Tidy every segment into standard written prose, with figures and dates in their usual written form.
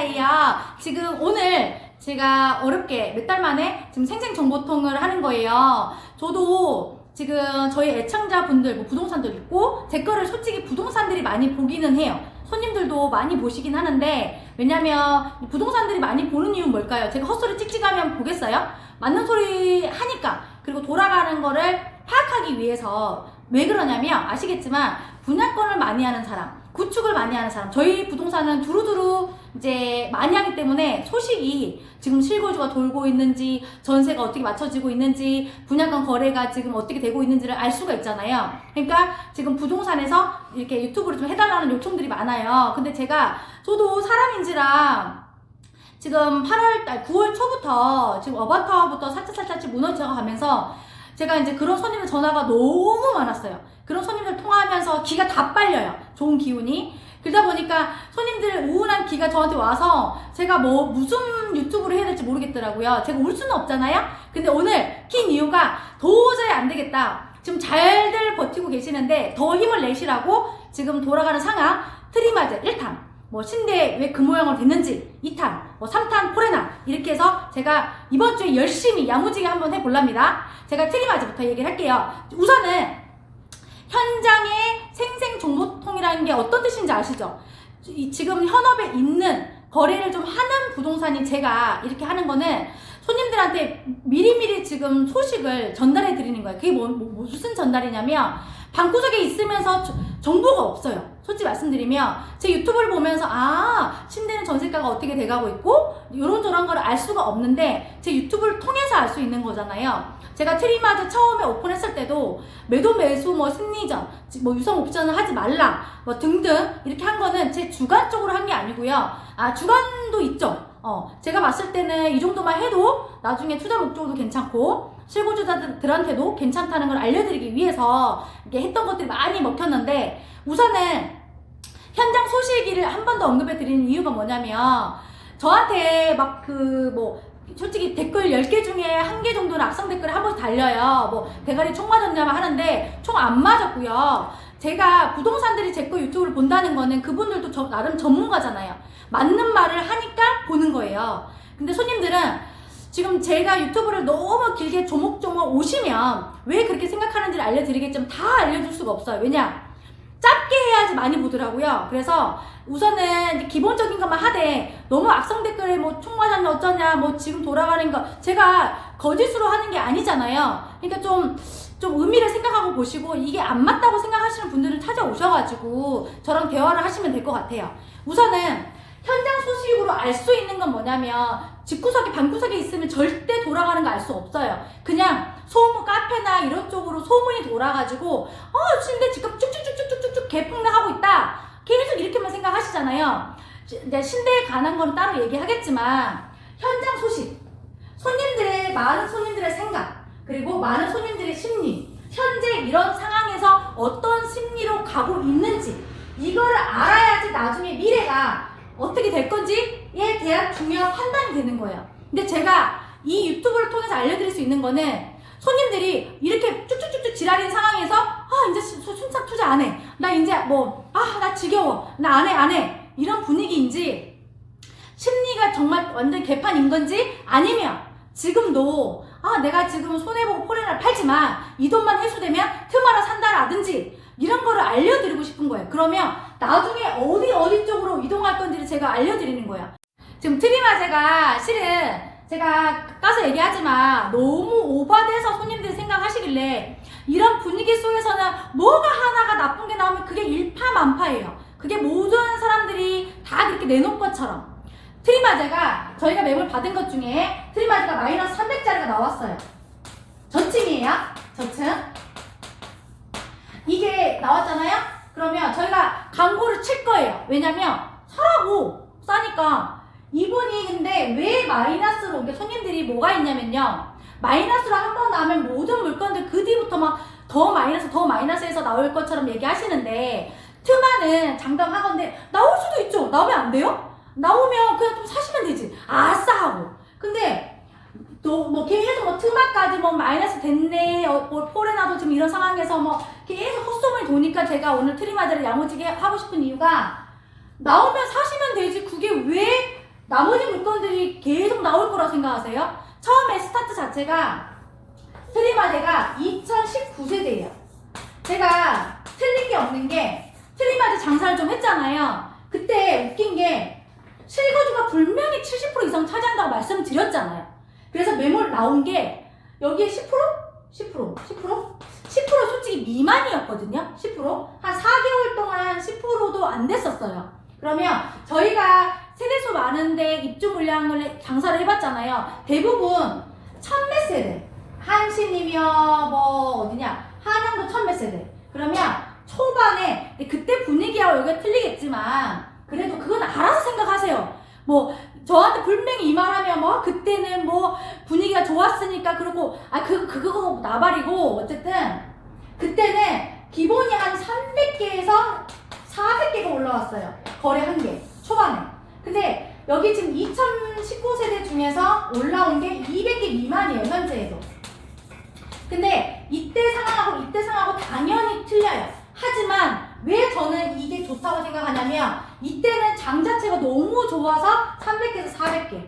사이야. 지금 오늘 제가 어렵게 몇 달 만에 지금 생생정보통을 하는 거예요. 저도 지금 저희 애청자분들, 뭐 부동산도 있고, 제 거를 솔직히 부동산들이 많이 보기는 해요. 손님들도 많이 보시긴 하는데, 왜냐면 부동산들이 많이 보는 이유는 뭘까요? 제가 헛소리 찍찍하면 보겠어요? 맞는 소리 하니까. 그리고 돌아가는 거를 파악하기 위해서. 왜 그러냐면 아시겠지만 분양권을 많이 하는 사람, 구축을 많이 하는 사람, 저희 부동산은 두루두루 이제 많이 하기 때문에 소식이 지금 실거주가 돌고 있는지, 전세가 어떻게 맞춰지고 있는지, 분양권 거래가 지금 어떻게 되고 있는지를 알 수가 있잖아요. 그러니까 지금 부동산에서 이렇게 유튜브를 좀 해달라는 요청들이 많아요. 근데 저도 사람인지라 지금 9월 초부터 지금 어바타워부터 살짝 무너져 가면서 제가 이제 그런 손님들 전화가 너무 많았어요. 그런 손님들 통화하면서 기가 다 빨려요. 좋은 기운이. 그러다 보니까 손님들 우울한 기가 저한테 와서 제가 무슨 유튜브를 해야 될지 모르겠더라고요. 제가 울 수는 없잖아요. 근데 오늘 킨 이유가 도저히 안 되겠다. 지금 잘들 버티고 계시는데 더 힘을 내시라고 지금 돌아가는 상황, 트리마제 1탄, 신대 왜 그 모양으로 됐는지 2탄, 3탄 포레나 이렇게 해서 제가 이번 주에 열심히 야무지게 한번 해볼랍니다. 제가 트리마제부터 얘기를 할게요. 우선은 현장의 생생정보통이라는 게 어떤 뜻인지 아시죠? 지금 현업에 있는 거래를 좀 하는 부동산이 제가 이렇게 하는 거는 손님들한테 미리미리 지금 소식을 전달해 드리는 거예요. 그게 무슨 전달이냐면 방구석에 있으면서 정보가 없어요. 솔직히 말씀드리면 제 유튜브를 보면서 신대는 전세가가 어떻게 돼가고 있고 요런저런 걸 알 수가 없는데 제 유튜브를 통해서 알 수 있는 거잖아요. 제가 트리마즈 처음에 오픈했을 때도 매도 매수 심리전 유성 옵션을 하지 말라 등등 이렇게 한 거는 제 주관적으로 한 게 아니고요. 주관도 있죠. 제가 봤을 때는 이 정도만 해도 나중에 투자 목적으로 괜찮고 실거주자들한테도 괜찮다는 걸 알려드리기 위해서 이렇게 했던 것들이 많이 먹혔는데, 우선은 현장 소식을 한 번 더 언급해 드리는 이유가 뭐냐면 저한테 솔직히 댓글 10개 중에 1개 정도는 악성 댓글을 한 번씩 달려요. 대가리 총 맞았냐면 하는데 총 안 맞았고요. 제가 부동산들이 제 거 유튜브를 본다는 거는 그분들도 나름 전문가잖아요. 맞는 말을 하니까 보는 거예요. 근데 손님들은 지금 제가 유튜브를 너무 길게 조목조목 오시면 왜 그렇게 생각하는지를 알려드리겠지만 다 알려줄 수가 없어요. 왜냐? 짧게 해야지 많이 보더라고요. 그래서 우선은 이제 기본적인 것만 하되 너무 악성 댓글에 총 맞았냐 어쩌냐 지금 돌아가는 거 제가 거짓으로 하는 게 아니잖아요. 그러니까 좀 의미를 생각하고 보시고 이게 안 맞다고 생각하시는 분들은 찾아오셔가지고 저랑 대화를 하시면 될 것 같아요. 우선은 현장 소식으로 알 수 있는 건 뭐냐면 집구석에 방구석에 있으면 절대 돌아가는 거 알 수 없어요. 그냥 소문 카페나 이런 쪽으로 소문이 돌아가지고 신대 집값 쭉쭉쭉쭉쭉쭉 개폭락하고 있다 계속 이렇게만 생각하시잖아요. 이제 신대에 관한 건 따로 얘기하겠지만 현장 소식, 많은 손님들의 생각, 그리고 많은 손님들의 심리, 현재 이런 상황에서 어떤 심리로 가고 있는지 이거를 알아야지 나중에 미래가 어떻게 될 건지에 대한 중요한 판단이 되는 거예요. 근데 제가 이 유튜브를 통해서 알려드릴 수 있는 거는 손님들이 이렇게 쭉쭉쭉쭉 지랄인 상황에서 이제 순삭 투자 안 해. 나 이제 나 지겨워. 나 안 해. 이런 분위기인지 심리가 정말 완전 개판인 건지 아니면 지금도 내가 지금 손해보고 포레나를 팔지만 이 돈만 회수되면 틈하나 산다라든지 이런 거를 알려드리고 싶은 거예요. 그러면 나중에 어디 쪽으로 이동할 건지를 제가 알려드리는 거예요. 지금 트리마제가 실은 제가 가서 얘기하지만 너무 오버돼서 손님들이 생각하시길래 이런 분위기 속에서는 뭐가 하나가 나쁜 게 나오면 그게 일파만파예요. 그게 모든 사람들이 다 그렇게 내놓은 것처럼. 트리마제가 저희가 매물 받은 것 중에 트리마제가 마이너스 300짜리가 나왔어요. 저층이에요. 저층. 이게 나왔잖아요? 그러면 저희가 광고를 칠 거예요. 왜냐면 사라고 싸니까. 이분이 근데 왜 마이너스로, 손님들이 뭐가 있냐면요, 마이너스로 한 번 나오면 모든 물건들 그 뒤부터 더 마이너스에서 나올 것처럼 얘기하시는데 틈하는 장담하건데 나올 수도 있죠. 나오면 안 돼요? 나오면 그냥 좀 사시면 되지. 아싸 하고. 근데 계속 트마까지 마이너스 됐네, 포레나도 지금 이런 상황에서 계속 헛소문이 도니까 제가 오늘 트리마제를 야무지게 하고 싶은 이유가 나오면 사시면 되지. 그게 왜 물건들이 계속 나올 거라고 생각하세요? 처음에 스타트 자체가 트리마제가 2019세대예요. 제가 틀린 게 없는 게 트리마제 장사를 좀 했잖아요. 그때 웃긴 게 실거주가 분명히 70% 이상 차지한다고 말씀드렸잖아요. 그래서 매물 나온 게 여기에 10%? 10%? 10%? 10% 솔직히 미만이었거든요. 10%? 한 4개월 동안 10%도 안 됐었어요. 그러면 저희가 세대수 많은데 입주 물량을 장사를 해봤잖아요. 대부분 천몇 세대. 한신이며 뭐 어디냐 한양도 천몇 세대. 그러면 초반에 그때 분위기하고 여기가 틀리겠지만 그래도 그건 알아서 생각하세요. 뭐 저한테 분명히 이 말하면 뭐 그때는 뭐 분위기가 좋았으니까 그러고 그거 나발이고 어쨌든 그때는 기본이 한 300개에서 400개가 올라왔어요. 거래 한 개 초반에. 근데 여기 지금 2019세대 중에서 올라온 게 200개 미만이에요. 현재에도. 근데 이때 상황하고 당연히 틀려요. 하지만 왜 저는 이게 좋다고 생각하냐면 이때는 장 자체가 너무 좋아서 300개에서 400개.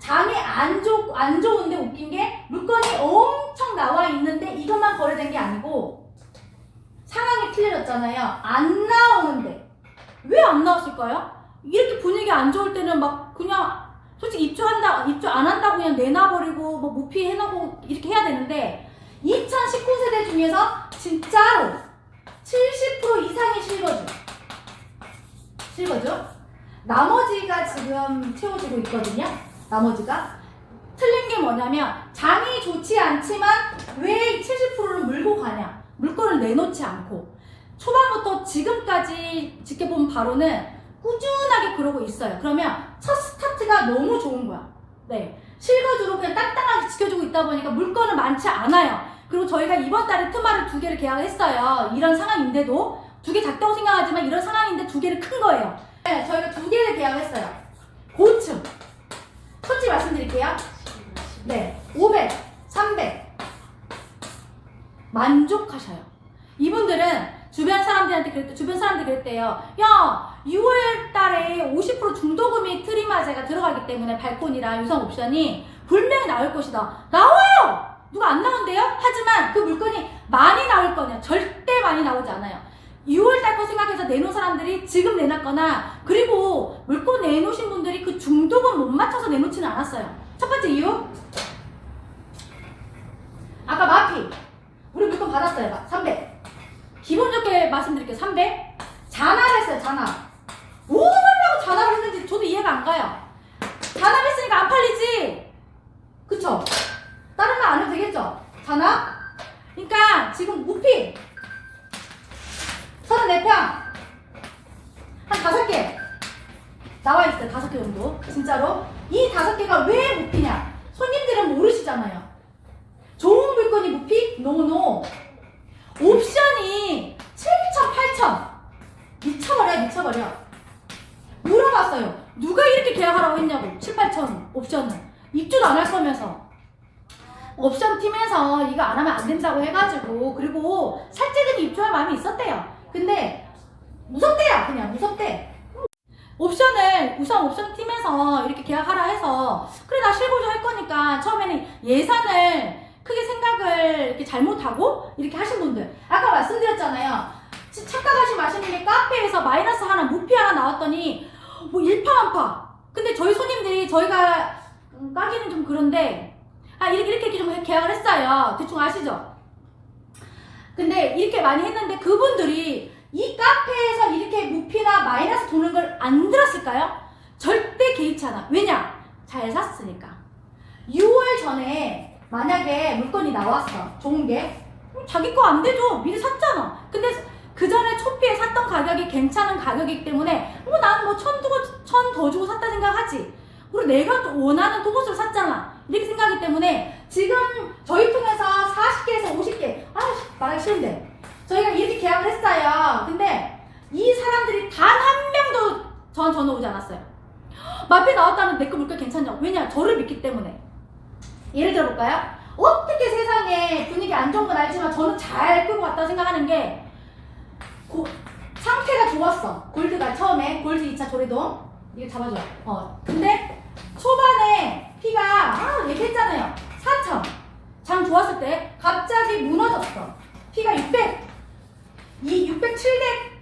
장이 안 좋은데 웃긴 게 물건이 엄청 나와 있는데 이것만 거래된 게 아니고 상황이 틀려졌잖아요. 안 나오는데 왜 안 나왔을까요? 이렇게 분위기 안 좋을 때는 막 그냥 솔직히 입주 안 한다고 그냥 내놔버리고 뭐 무피 해놓고 이렇게 해야 되는데 2019세대 중에서 진짜로 70% 이상이 실거주. 나머지가 지금 채워지고 있거든요. 나머지가. 틀린 게 뭐냐면 장이 좋지 않지만 왜 70%를 물고 가냐. 물건을 내놓지 않고. 초반부터 지금까지 지켜본 바로는 꾸준하게 그러고 있어요. 그러면 첫 스타트가 너무 좋은 거야. 네. 실거주로 그냥 땅땅하게 지켜주고 있다 보니까 물건은 많지 않아요. 그리고 저희가 이번 달에 트마를 2개를 계약을 했어요. 이런 상황인데도 2개 작다고 생각하지만 이런 상황인데 2개를 큰 거예요. 네, 저희가 2개를 계약을 했어요. 고층. 솔직히 말씀드릴게요. 네, 500, 300 만족하셔요. 이분들은 주변 사람들이 그랬대요. 야, 6월 달에 50% 중도금이 트리마제가 들어가기 때문에 발코니랑 유상 옵션이 분명히 나올 것이다. 나와요! 누가 안 나온대요? 하지만 그 물건이 많이 나올 거냐? 절대 많이 나오지 않아요. 6월달 거 생각해서 내놓은 사람들이 지금 내놨거나 그리고 물건 내놓으신 분들이 그 중도금 못 맞춰서 내놓지는 않았어요. 첫 번째 이유 아까 마피 우리 물건 받았어요. 300 기본적으로 말씀드릴게요. 300 잔압 했어요. 잔압 뭐 하려고 잔압을 했는지 저도 이해가 안 가요. 잔압했으니까 안 팔리지 그쵸? 다른 말 안 해도 되겠죠? 잔압? 그러니까 지금 무피 34평 한 5개 나와 있어요. 5개 정도. 진짜로 이 5개가 왜 무피냐? 손님들은 모르시잖아요. 좋은 물건이 무피? 노노. 옵션이 7,000, 8,000 미쳐버려. 물어봤어요. 누가 이렇게 계약하라고 했냐고. 7, 8,000 옵션을 입주도 안 할 거면서 옵션 팀에서 이거 안 하면 안 된다고 해가지고 그리고 살찌들이 입주할 마음이 있었대요. 근데 무섭대요. 그냥 무섭대. 옵션을 우선 옵션 팀에서 이렇게 계약하라 해서 그래 나 실거주 할 거니까 처음에는 예산을 크게 생각을 이렇게 잘못하고 이렇게 하신 분들 아까 말씀드렸잖아요. 착각하지 마시는 게 카페에서 마이너스 하나 무피 하나 나왔더니 뭐 일파만파. 근데 저희 손님들이 저희가 까기는 좀 그런데 이렇게 좀 계약을 했어요. 대충 아시죠? 근데 이렇게 많이 했는데 그분들이 이 카페에서 이렇게 무피나 마이너스 도는 걸 안 들었을까요? 절대 개의치 않아. 왜냐? 잘 샀으니까. 6월 전에 만약에 물건이 나왔어. 좋은 게. 자기 거 안 되죠. 미리 샀잖아. 근데 그 전에 초피에 샀던 가격이 괜찮은 가격이기 때문에 나는 뭐 1,000 더 주고 샀다 생각하지. 그리고 내가 원하는 토보스를 샀잖아. 이렇게 생각하기 때문에 지금 저희 통해서 40개에서 50개 말하기 싫은데 저희가 이렇게 계약을 했어요. 근데 이 사람들이 단 한 명도 저한테 전화 오지 않았어요. 마페 나왔다는 내 거 물건 괜찮냐고. 왜냐? 저를 믿기 때문에. 예를 들어볼까요? 어떻게 세상에 분위기 안 좋은 건 알지만 저는 잘 끌고 갔다고 생각하는 게 상태가 좋았어. 골드가 처음에 골드 2차 조리동 이거 잡아줘. 근데 초반 피가 얘기했잖아요. 4천. 장 좋았을 때 갑자기 무너졌어. 피가 600. 이 600, 700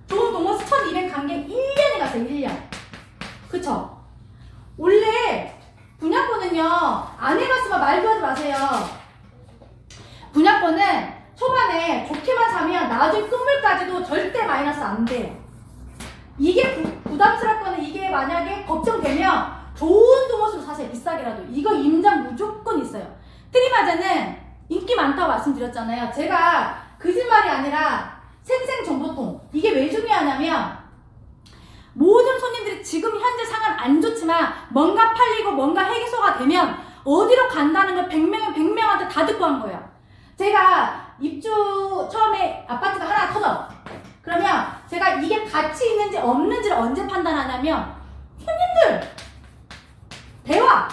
좋은 동호수 1200 간 게 1년이 갔어요. 1년. 그쵸? 원래 분양권은요, 안 해봤으면 말도 하지 마세요. 분양권은 초반에 좋게만 사면 나중에 끝물까지도 절대 마이너스 안 돼요. 이게 부담스럽거나 이게 만약에 걱정되면 좋은 동호수로 사세요. 비싸게라도. 이거 임장 무조건 있어요. 트리마자는 인기 많다고 말씀드렸잖아요. 제가 거짓말이 아니라 생생정보통. 이게 왜 중요하냐면 모든 손님들이 지금 현재 상황 안 좋지만 뭔가 팔리고 뭔가 해소가 되면 어디로 간다는 걸 100명한테 다 듣고 한 거예요. 제가 입주 처음에 아파트가 하나 터져. 그러면 제가 이게 가치 있는지 없는지를 언제 판단하냐면 손님들 대화를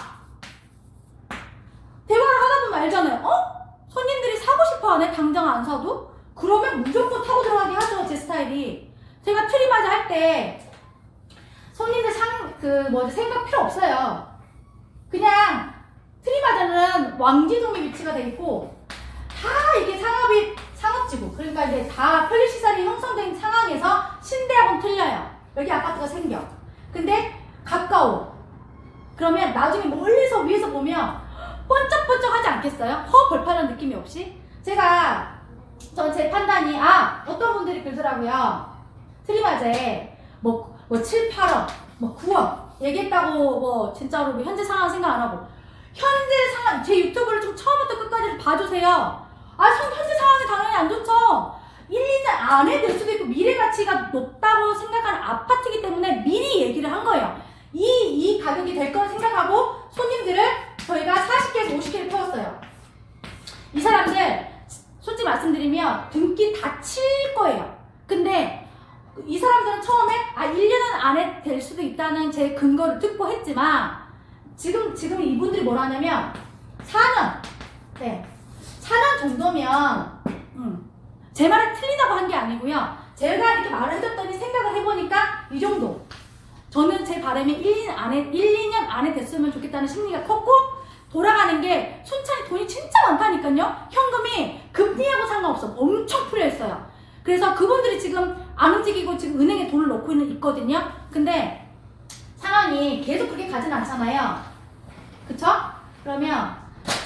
하다 보면 알잖아요. 손님들이 사고 싶어 하네? 당장 안 사도? 그러면 무조건 타고 들어가게 하죠. 제 스타일이. 제가 트리마자 할 때 손님들 생각 필요 없어요. 그냥 트리마자는 왕지동에 위치가 돼 있고 다 이게 상업지구. 그러니까 이제 다 편리시설이 형성된 상황에서 신대하고는 틀려요. 여기 아파트가 생겨. 근데 가까워. 그러면 나중에 멀리서 위에서 보면 번쩍번쩍 하지 않겠어요? 벌판한 느낌이 없이? 제 판단이, 어떤 분들이 그러더라고요. 트리마자에 뭐 7, 8억, 9억 얘기했다고 진짜로 현재 상황 생각 안 하고. 현재 상황, 제 유튜브를 좀 처음부터 끝까지 봐주세요. 현재 상황이 당연히 안 좋죠. 1, 2년 안에 될 수도 있고 미래 가치가 높다고 생각하는 아파트이기 때문에 미리 얘기를 한 거예요. 이 가격이 될 거라 생각하고 손님들을 저희가 40개에서 50개를 태웠어요. 이 사람들 솔직히 말씀드리면 등기 다 칠 거예요. 근데 이 사람들은 처음에 1년 안에 될 수도 있다는 제 근거를 듣고 했지만 지금 이분들이 뭐라 하냐면 4년 4년 정도면 제 말이 틀리다고 한 게 아니고요. 제가 이렇게 말을 해줬더니 생각을 해보니까 이 정도. 저는 제 바람이 1, 2년 안에 됐으면 좋겠다는 심리가 컸고 돌아가는 게 순차이 돈이 진짜 많다니까요. 현금이 금리하고 상관없어. 엄청 풀려있어요. 그래서 그분들이 지금 안 움직이고 지금 은행에 돈을 넣고 있거든요. 근데 상황이 계속 그렇게 가진 않잖아요. 그쵸? 그러면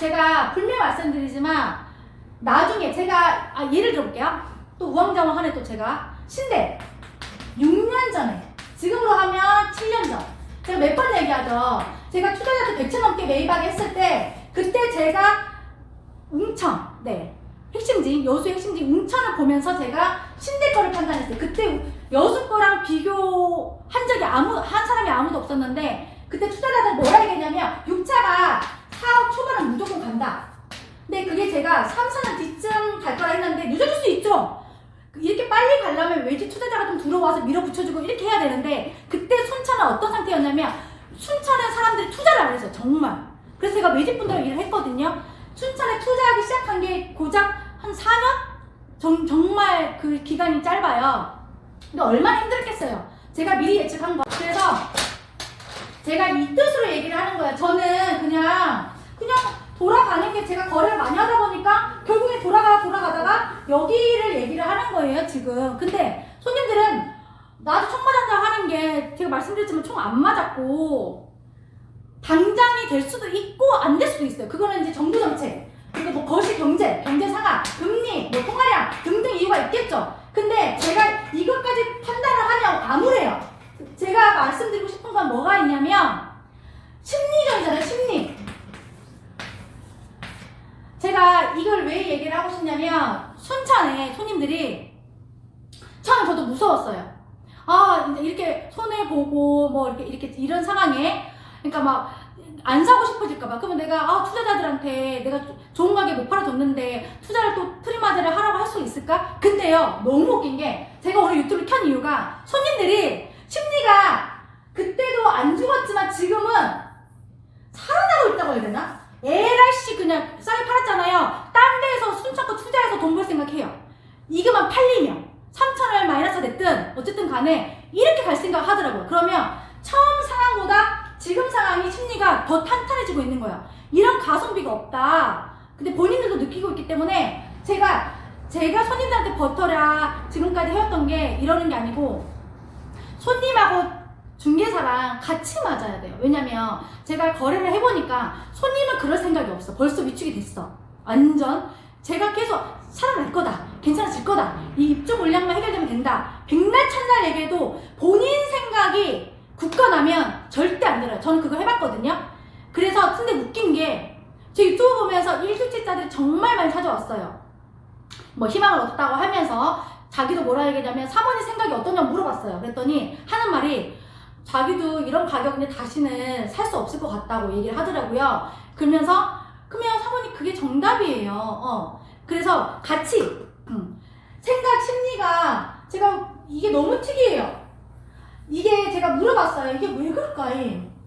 제가 분명히 말씀드리지만 나중에 제가 예를 들어볼게요. 또 우왕좌왕 하네. 또 제가 신대 6년 전에 지금으로 하면 7년 전 제가 몇 번 얘기하죠. 제가 투자자들 100채 넘게 매입하게 했을 때 그때 제가 웅천 핵심지 여수 핵심지 웅천을 보면서 제가 신대 거를 판단했어요. 그때 여수 거랑 비교한 적이 한 사람이 아무도 없었는데 그때 투자자들 뭐라 얘기했냐면 6차가 4억 초반은 무조건 간다. 근데 그게 제가 3, 4년 뒤쯤 갈 거라 했는데 늦어질 수 있죠. 이렇게 빨리 가려면 외지 투자자가 좀 들어와서 밀어붙여주고 이렇게 해야 되는데 그때 순천은 어떤 상태였냐면 순천에 사람들이 투자를 안 했어요. 정말. 그래서 제가 외지분들하고 일을 했거든요. 순천에 투자하기 시작한 게 고작 한 4년? 정말 그 기간이 짧아요. 근데 얼마나 힘들었겠어요. 제가 미리 예측한 거. 그래서 제가 이 뜻으로 얘기를 하는 거예요. 저는 그냥 돌아가는 게 제가 거래를 많이 하다 보니까 결국에 돌아가다가 여기를 얘기를 하는 거예요, 지금. 근데 손님들은 나도 총 맞았다고 하는 게 제가 말씀드렸지만 총 안 맞았고 당장이 될 수도 있고 안 될 수도 있어요. 그거는 이제 정부 정책, 그리고 뭐 거시 경제 상황, 금리, 통화량 등등 이유가 있겠죠. 근데 제가 이것까지 판단을 하냐고 아무래요. 제가 말씀드리고 싶은 건 뭐가 있냐면 심리전이잖아요, 심리. 제가 이걸 왜 얘기를 하고 싶냐면 순천에 손님들이 처음에 저도 무서웠어요. 이제 이렇게 손해보고 뭐 이렇게 이런 상황에 그러니까 막 안 사고 싶어질까봐. 그러면 내가 투자자들한테 내가 좋은 가격에 못 팔아줬는데 투자를 또 트리마자를 하라고 할 수 있을까? 근데요, 너무 웃긴 게 제가 오늘 유튜브를 켠 이유가 손님들이 심리가 그때도 안 죽었지만 지금은 살아나고 있다고 해야 되나? 에라이씨 그냥 싸게 팔았잖아요. 딴 데에서 순천거 투자해서 돈 벌 생각해요. 이거만 팔리면 3,000원 마이너스 됐든 어쨌든 간에 이렇게 갈 생각 하더라고요. 그러면 처음 상황보다 지금 상황이 심리가 손익이가 더 탄탄해지고 있는 거예요. 이런 가성비가 없다. 근데 본인들도 느끼고 있기 때문에 제가 손님들한테 버텨라 지금까지 해왔던 게 이러는 게 아니고 손님하고 중개사랑 같이 맞아야 돼요. 왜냐면 제가 거래를 해보니까 손님은 그럴 생각이 없어. 벌써 위축이 됐어. 완전 제가 계속 살아날 거다, 괜찮아질 거다, 이 입주 물량만 해결되면 된다, 백날 첫날 얘기해도 본인 생각이 굳건하면 절대 안 들어요. 저는 그거 해봤거든요. 그래서 근데 웃긴 게 제 유튜브 보면서 1주택자들이 정말 많이 찾아왔어요. 뭐 희망을 얻었다고 하면서 자기도 뭐라 얘기하냐면 사모님 생각이 어떠냐고 물어봤어요. 그랬더니 하는 말이 자기도 이런 가격인데 다시는 살 수 없을 것 같다고 얘기를 하더라고요. 그러면 사모님 그게 정답이에요. 그래서 같이 생각 심리가 제가 이게 너무 특이해요. 이게 제가 물어봤어요. 이게 왜 그럴까?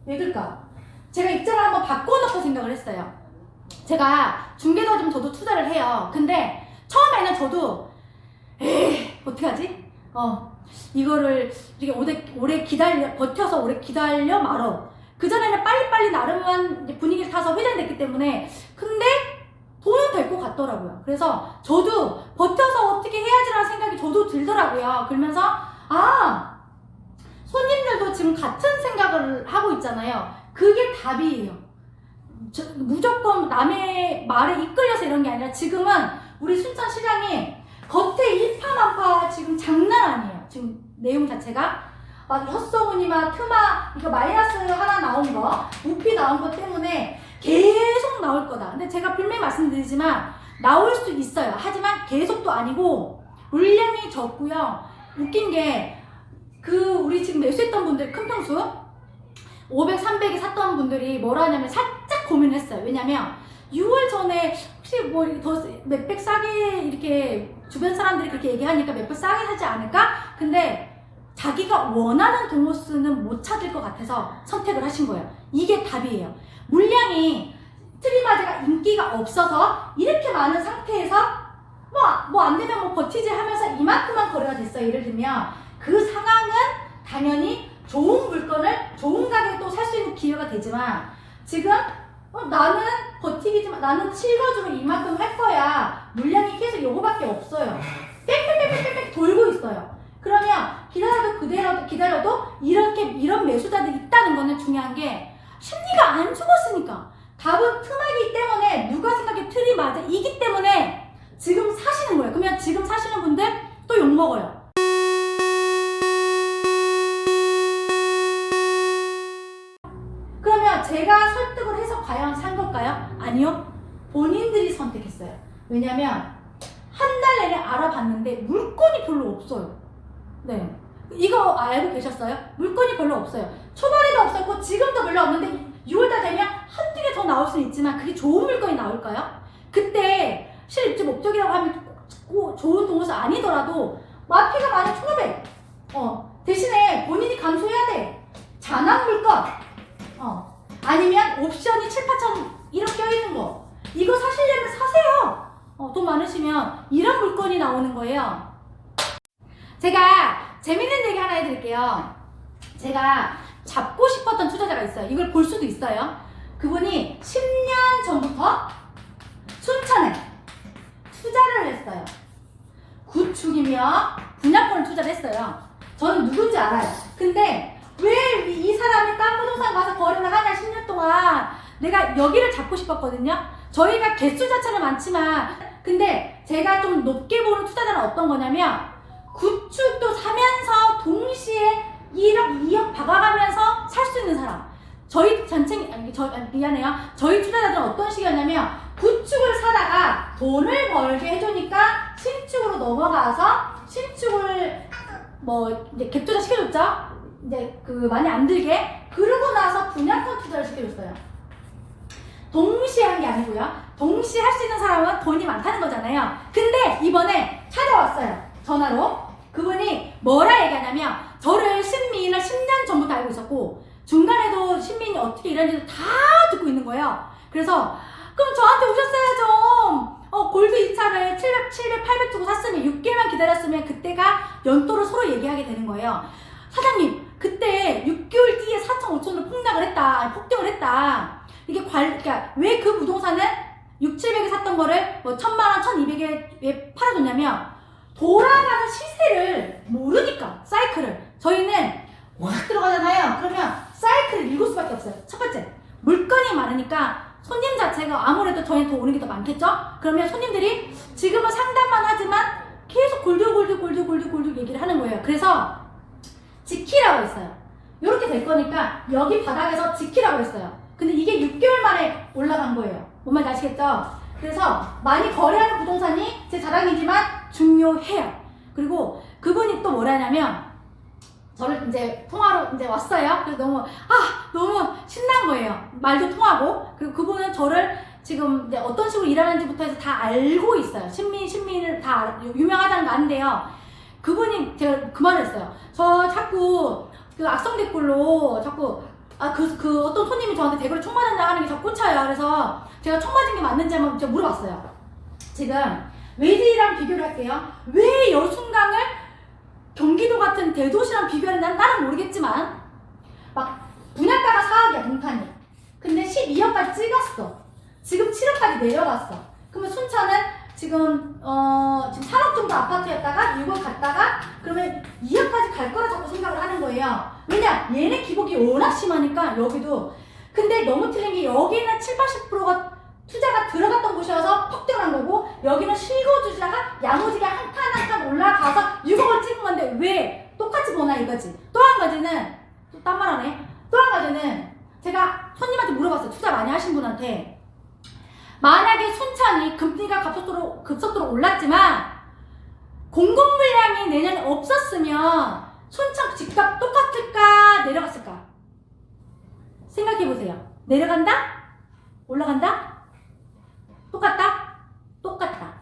왜 그럴까? 제가 입장을 한번 바꿔놓고 생각을 했어요. 제가 중개도 좀 저도 투자를 해요. 근데 처음에는 저도 어떡하지? 이거를 이렇게 오래 버텨서 오래 기다려 말어. 그전에는 빨리빨리 나름한 분위기를 타서 회전됐기 때문에 근데 돈은 될 것 같더라고요. 그래서 저도 버텨서 어떻게 해야지라는 생각이 저도 들더라고요. 그러면서 손님들도 지금 같은 생각을 하고 있잖아요. 그게 답이에요. 무조건 남의 말에 이끌려서 이런 게 아니라 지금은 우리 순천시장이 겉에 일파만파 지금 장난 아니에요. 지금 내용 자체가 막 헛소문이나 트마 이거 마이너스 하나 나온 거 우피 나온 거 때문에 계속 나올 거다. 근데 제가 분명히 말씀드리지만 나올 수 있어요. 하지만 계속도 아니고 물량이 적고요. 웃긴 게 우리 지금 매수했던 분들 큰 평수 500, 300에 샀던 분들이 뭐라 하냐면 살짝 고민을 했어요. 왜냐면 6월 전에 혹시 뭐 더 몇백 싸게 이렇게 주변 사람들이 그렇게 얘기하니까 몇백 싸게 사지 않을까? 근데 자기가 원하는 동호수는 못 찾을 것 같아서 선택을 하신 거예요. 이게 답이에요. 물량이 트리마제가 인기가 없어서 이렇게 많은 상태에서 뭐 안 되면 뭐 버티지 하면서 이만큼만 거래가 됐어요. 예를 들면 그 상황은 당연히 좋은 물건을 좋은 가격에 또 살 수 있는 기회가 되지만 지금 나는 버티기지만 나는 실거주로 이만큼 할 거야. 물량이 계속 요거밖에 없어요. 빽빽빽빽빽 돌고 있어요. 그러면 기다려도 이런 매수자들이 있다는 거는 중요한 게 심리가 안 죽었으니까. 답은 트마기 때문에 누가 생각해 트리 맞아 이기 때문에 지금 사시는 거예요. 그러면 지금 사시는 분들 또 욕먹어요. 그러면 제가 설득을 해서 과연 산 걸까요? 아니요. 본인들이 선택했어요. 왜냐면 한 달 내내 알아봤는데 물건이 별로 없어요. 네. 이거 알고 계셨어요? 물건이 별로 없어요. 초반에도 없었고 지금도 별로 없는데 6월달 되면 한두 개 더 나올 수는 있지만 그게 좋은 물건이 나올까요? 그때 실입주 목적이라고 하면 꼭 좋은 동호수 아니더라도 마피가 만약 1,500 대신에 본인이 감수해야 돼. 잔한 물건 아니면 옵션이 7, 8천 1억 껴있는 거 이거 사시려면 사세요. 돈 많으시면 이런 물건이 나오는 거예요. 제가 재밌는 얘기 하나 해드릴게요. 제가 잡고 싶었던 투자자가 있어요. 이걸 볼 수도 있어요. 그분이 10년 전부터 순천에 투자를 했어요. 구축이며 분양권을 투자를 했어요. 저는 누군지 알아요. 근데 왜 이 사람이 딴 부동산 가서 거래를 하냐 10년 동안 내가 여기를 잡고 싶었거든요. 저희가 개수 자체는 많지만 근데 제가 좀 높게 보는 투자자는 어떤 거냐면 구축도 사면서 동시에 1억, 2억 박아가면서 살 수 있는 사람. 저희 미안해요. 저희 투자자들은 어떤 식이었냐면 구축을 사다가 돈을 벌게 해주니까 신축으로 넘어가서 신축을 이제 갭 투자 시켜줬죠. 이제 많이 안 들게. 그러고 나서 분양권 투자를 시켜줬어요. 동시에 한 게 아니고요. 동시에 할 수 있는 사람은 돈이 많다는 거잖아요. 근데 이번에 찾아왔어요. 전화로. 그분이 뭐라 얘기하냐면 저를 신민을 10년 전부터 알고 있었고 중간에도 신민이 어떻게 일하는지도 다 듣고 있는 거예요. 그래서 그럼 저한테 오셨어야죠. 골드 2차를 700, 800 주고 샀으면 6개월만 기다렸으면 그때가 연도를 서로 얘기하게 되는 거예요. 사장님 그때 6개월 뒤에 4천, 5천으로 폭락을 했다. 폭등을 했다. 하겠다. 이게 그러니까 왜 그 부동산은 6, 700에 샀던 거를 뭐 1000만 원, 1200에 왜 팔아줬냐면 돌아가는 시세를 모르니까 사이클을. 저희는 확 들어가잖아요. 그러면 사이클을 읽을 수밖에 없어요. 첫 번째, 물건이 많으니까 손님 자체가 아무래도 저희는 더 오는 게 더 많겠죠? 그러면 손님들이 지금은 상담만 하지만 계속 골드 얘기를 하는 거예요. 그래서 지키라고 했어요. 이렇게 될 거니까 여기 바닥에서 지키라고 했어요. 근데 이게 6개월 만에 올라간 거예요. 뭔 말인지 아시겠죠? 그래서 많이 거래하는 부동산이 제 자랑이지만 중요해요. 그리고 그분이 또 뭐라 하냐면 저를 이제 통화로 이제 왔어요. 그래서 너무 신난 거예요. 말도 통하고. 그리고 그분은 저를 지금 이제 어떤 식으로 일하는지부터 해서 다 알고 있어요. 신민을 다 유명하다는 거 아는데요. 그분이 제가 그 말을 했어요. 저 자꾸 그 악성 댓글로 자꾸 그 어떤 손님이 저한테 댓글을 총 맞았냐 하는 게 자꾸 꽂혀요. 그래서 제가 총 맞은 게 맞는지 한번 제가 물어봤어요. 지금 외지랑 비교를 할게요. 왜 여순강을 경기도 같은 대도시랑 비교하는 나는 모르겠지만 막 분양가가 4억이야 동탄이. 근데 12억까지 찍었어. 지금 7억까지 내려갔어. 그러면 순천은 지금 3억 정도 아파트였다가 6억 갔다가 그러면 2억까지 갈 거라 자꾸 생각을 하는 거예요. 왜냐? 얘네 기복이 워낙 심하니까 여기도. 근데 너무 틀린 게 여기는 7, 80%가 투자가 들어갔던 곳이어서 퍽 뛰어난 거고 여기는 실거주자가 야무지게 한 칸 한 칸 올라가서 6억을 찍은 건데 왜 똑같이 보나 이거지. 또 한 가지는 또 딴 말 하네. 또 한 가지는 제가 손님한테 물어봤어요. 투자 많이 하신 분한테. 만약에 순천이 금리가 급속도로 올랐지만 공급 물량이 내년에 없었으면 순천 집값 똑같을까 내려갔을까? 생각해보세요. 내려간다? 올라간다? 똑같다? 똑같다.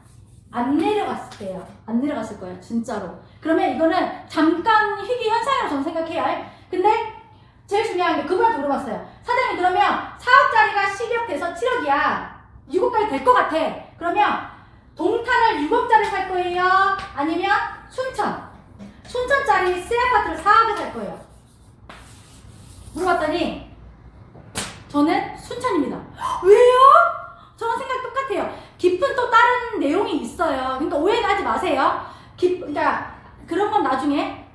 안 내려갔을 때요. 안 내려갔을 거예요. 진짜로. 그러면 이거는 잠깐 희귀 현상이라고 저는 생각해요. 근데 제일 중요한 게 그분한테 물어봤어요. 사장님 그러면 4억짜리가 12억 돼서 7억이야. 6억까지 될 것 같아. 그러면 동탄을 6억짜리 살 거예요? 아니면 순천짜리 새 아파트를 4억에 살 거예요? 물어봤더니 저는 순천입니다. 왜요? 저랑 생각 똑같아요. 깊은 또 다른 내용이 있어요. 그러니까 오해는 하지 마세요. 그러니까 그런 건 나중에.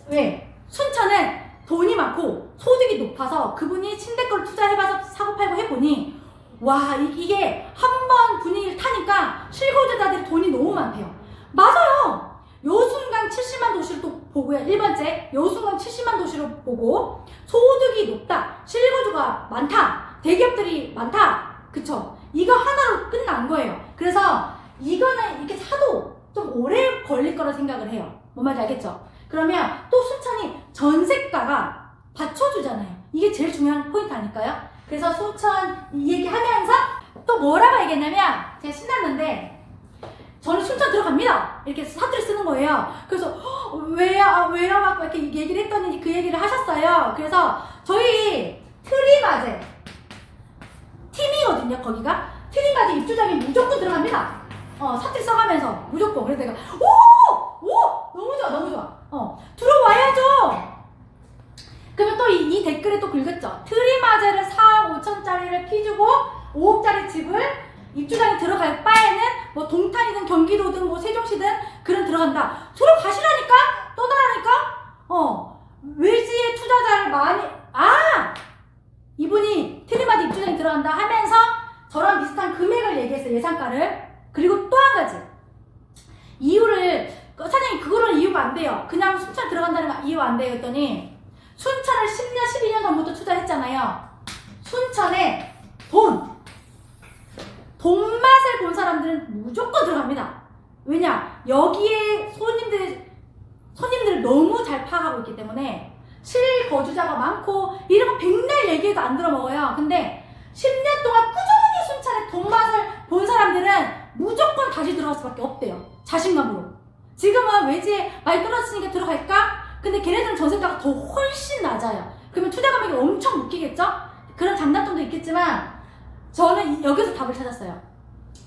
왜? 순천은 돈이 많고 소득이 높아서 그분이 침대거를 투자해봐서 사고팔고 해보니 와 이게 한번 분위기를 타니까 실거주자들이 돈이 너무 많대요. 맞아요. 여순강 70만 도시를 또 보고요. 1번째 여순강 70만 도시를 보고 소득이 높다, 실거주가 많다, 대기업들이 많다. 그쵸? 이거 하나로 끝난 거예요. 그래서 이거는 이렇게 사도 좀 오래 걸릴 거라 생각을 해요. 뭔 말인지 알겠죠? 그러면 또 순천이 전세가가 받쳐주잖아요. 이게 제일 중요한 포인트 아닐까요? 그래서 순천 이 얘기하면서 또 뭐라고 얘기했냐면 제가 신났는데 저는 순천 들어갑니다. 이렇게 사투리 쓰는 거예요. 그래서 왜요? 막 이렇게 얘기를 했더니 그 얘기를 하셨어요. 그래서 저희 트리마제 팀이거든요. 거기가 트리마제 입주자이 무조건 들어갑니다. 사투리 써가면서 무조건. 그래서 내가 너무 좋아. 들어와야죠. 그러면 또 이 댓글에 또 긁었죠. 트리마제를 4억 5천짜리를 피주고 5억짜리 집을 입주장에 들어갈 바에는 뭐 동탄이든 경기도든 뭐 세종시든 그런 들어간다. 들어가시라니까? 떠나라니까? 외지의 투자자를 많이 이분이 트리마제 입주장에 들어간다 하면서 저랑 비슷한 금액을 얘기했어요. 예상가를. 그리고 또 한 가지 이유를 사장님 그거는 이유가 안 돼요. 그냥 순천 들어간다는 이유 안 돼요 했더니 순천을 10년 12년 전부터 투자했잖아요. 순천에 돈 맛을 본 사람들은 무조건 들어갑니다. 왜냐? 여기에 손님들을 너무 잘 파악하고 있기 때문에 실거주자가 많고 이런 거 백날 얘기해도 안 들어먹어요. 근데 10년 동안 꾸준히 순천에 돈 맛을 본 사람들은 무조건 다시 들어갈 수밖에 없대요. 자신감으로. 지금은 외지에 많이 떨어지니까 들어갈까? 근데 걔네들은 전세가가 더 훨씬 낮아요. 그러면 투자 금액이 엄청 묶이겠죠? 그런 장단점도 있겠지만 저는 여기서 답을 찾았어요.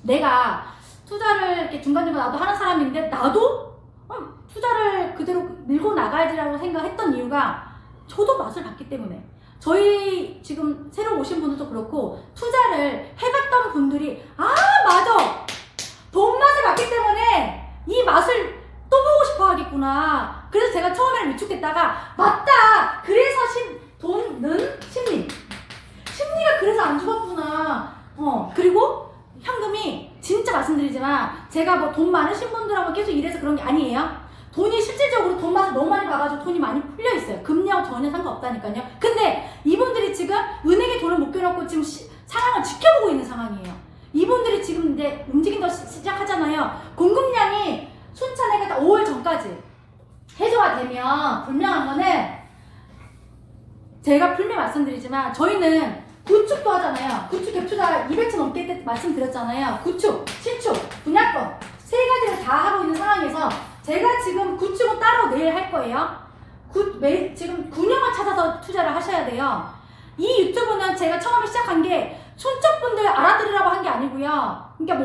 내가 투자를 이렇게 중간중간 나도 하는 사람인데 나도 투자를 그대로 밀고 나가야지라고 생각했던 이유가 저도 맛을 봤기 때문에 저희 지금 새로 오신 분들도 그렇고 투자를 해봤던 분들이 맞아! 돈 맛을 봤기 때문에 이 맛을 또 보고 싶어 하겠구나. 그래서 제가 처음에는 위축됐다가 맞다! 그래서 돈은 심리가 그래서 안 죽었구나. 그리고 현금이 진짜 말씀드리지만 제가 뭐 돈 많으신 분들하고 계속 일해서 그런 게 아니에요. 돈이 실질적으로 돈 맛을 너무 많이 봐가지고 돈이 많이 풀려 있어요. 금리하고 전혀 상관없다니까요. 근데 이분들이 지금 은행에 돈을 묶여놓고 지금 상황을 지켜보고 있는 상황이에요. 이분들이 지금 이제 움직인다 시작하잖아요. 공급량이 순차내가 5월 전까지 해소가 되면 분명한 거는 제가 분명히 말씀드리지만 저희는 구축도 하잖아요. 구축 갭투자 200천 넘게 때 말씀드렸잖아요. 구축, 신축, 분양권 세 가지를 다 하고 있는 상황에서 제가 지금 구축은 따로 내일 할 거예요. 지금 군형을 찾아서 투자를 하셔야 돼요. 이 유튜브는 제가 처음에 시작한 게 손쪽분들 알아들으라고 한 게 아니고요. 그러니까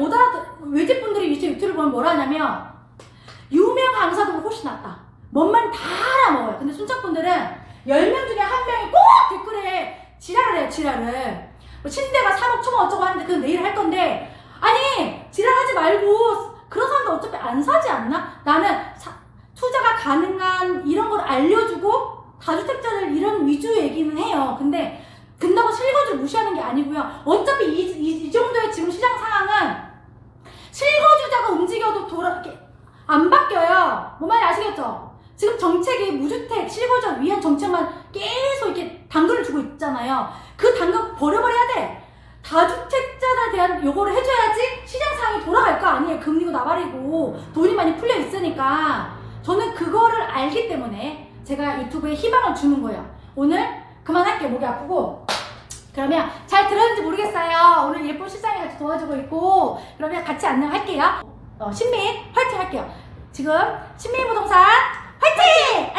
외집분들이 유튜브를 보면 뭐라 하냐면 유명 강사도 훨씬 낫다. 뭔 말 다 알아먹어요. 근데 순척분들은 10명 중에 한 명이 꼭 댓글에 지랄을 해요. 지랄을. 침대가 3억 초만 어쩌고 하는데 그건 내일 할 건데 아니 지랄하지 말고 그런 사람들 어차피 안 사지 않나? 나는 투자가 가능한 이런 걸 알려주고 다주택자들 이런 위주 얘기는 해요. 근데 근다고 실거주 무시하는 게 아니고요. 어차피 이 정도의 지금 시장 상황은 실거주자가 움직여도 안 바뀌어요. 뭔 말인지 아시겠죠? 지금 정책이 무주택, 실거주 위한 정책만 계속 이렇게 당근을 주고 있잖아요. 그 당근 버려버려야 돼. 다주택자에 대한 요거를 해줘야지 시장 상황이 돌아갈 거 아니에요. 금리고 나발이고 돈이 많이 풀려 있으니까. 저는 그거를 알기 때문에 제가 유튜브에 희망을 주는 거예요. 오늘 그만할게요. 목이 아프고. 그러면 잘 들었는지 모르겠어요. 오늘 예쁜 실장이 같이 도와주고 있고 그러면 같이 안녕할게요. 신민 화이팅 할게요. 지금 신민부동산 화이팅!